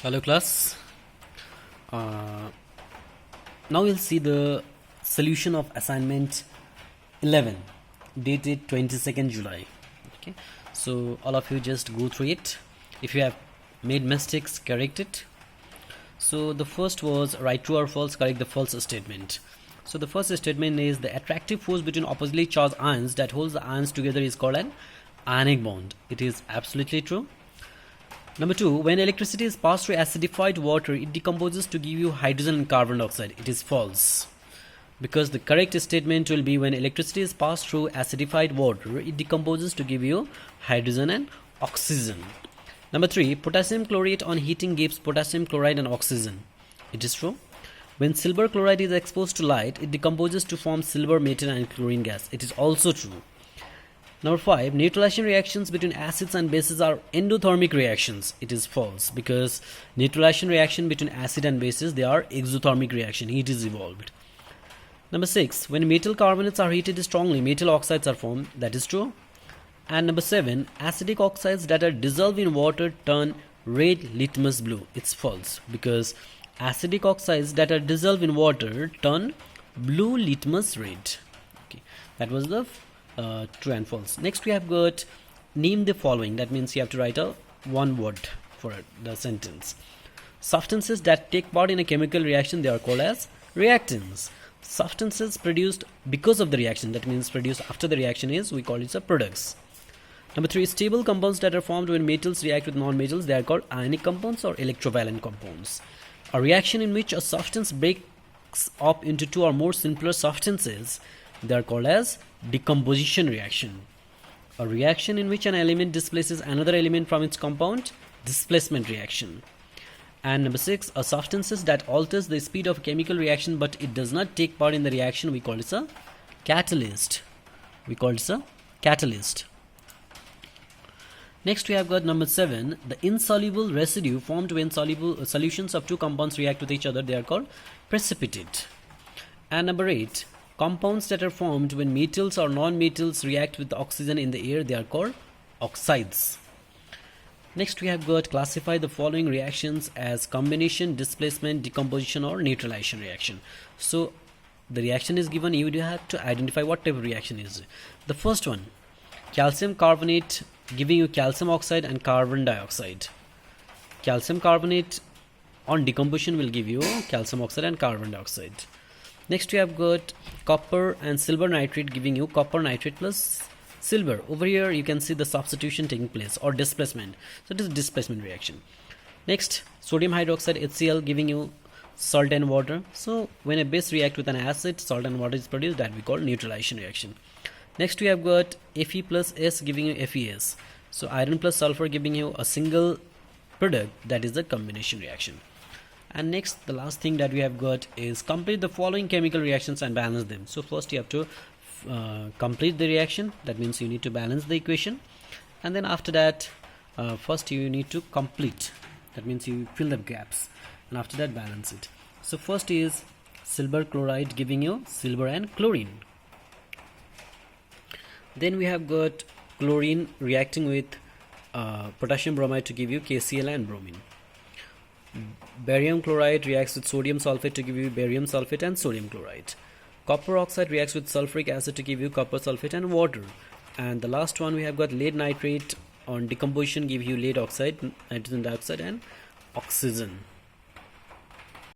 Hello class. Uh, Now we'll see the solution of assignment 11 dated 22nd July. Okay, so all of you just go through it. If you have made mistakes, correct it. So the first was write true or false, correct the false statement. So the first statement is the attractive force between oppositely charged ions that holds the ions together is called an ionic bond. It is absolutely true. Number 2, when electricity is passed through acidified water, it decomposes to give you hydrogen and carbon dioxide. It is false. Because the correct statement will be when electricity is passed through acidified water, it decomposes to give you hydrogen and oxygen. Number 3, potassium chlorate on heating gives potassium chloride and oxygen. It is true. When silver chloride is exposed to light, it decomposes to form silver metal and chlorine gas. It is also true. Number 5, neutralization reactions between acids and bases are endothermic reactions. It is false because neutralization reaction between acid and bases, they are exothermic reaction. Heat is evolved. Number 6, when metal carbonates are heated strongly, metal oxides are formed. That is true. And number 7, acidic oxides that are dissolved in water turn red litmus blue. It's false because acidic oxides that are dissolved in water turn blue litmus red. Okay, that was the true and false. Next we have got name the following. That means you have to write a one word for the sentence. Substances that take part in a chemical reaction, they are called as reactants. Substances produced because of the reaction, that means produced after the reaction, is we call it as products. Number 3, stable compounds that are formed when metals react with non-metals, they are called ionic compounds or electrovalent compounds. A reaction in which a substance breaks up into two or more simpler substances, they are called as decomposition reaction. A reaction in which an element displaces another element from its compound, displacement reaction. And number 6, a substances that alters the speed of a chemical reaction but it does not take part in the reaction, we call it a catalyst. Next we have got number 7, the insoluble residue formed when solutions of two compounds react with each other, they are called precipitate. And number 8, compounds that are formed when metals or non-metals react with the oxygen in the air, they are called oxides. Next we have got classify the following reactions as combination, displacement, decomposition or neutralization reaction. So the reaction is given, you have to identify what type of reaction is it. The first one, calcium carbonate giving you calcium oxide and carbon dioxide. Calcium carbonate on decomposition will give you calcium oxide and carbon dioxide. Next we have got copper and silver nitrate giving you copper nitrate plus silver. Over here you can see the substitution taking place or displacement. So it is displacement reaction. Next, sodium hydroxide HCl giving you salt and water. So when a base react with an acid, salt and water is produced, that we call neutralization reaction. Next we have got Fe plus S giving you FeS. So iron plus sulfur giving you a single product, that is the combination reaction. And next, the last thing that we have got is complete the following chemical reactions and balance them. So first you have to complete the reaction, that means you need to balance the equation, and then after that first you need to complete, that means you fill the gaps, and after that balance it. So first is silver chloride giving you silver and chlorine. Then we have got chlorine reacting with potassium bromide to give you KCl and bromine. Barium chloride reacts with sodium sulfate to give you barium sulfate and sodium chloride. Copper oxide reacts with sulfuric acid to give you copper sulfate and water. And the last one we have got lead nitrate on decomposition give you lead oxide, nitrogen dioxide and oxygen.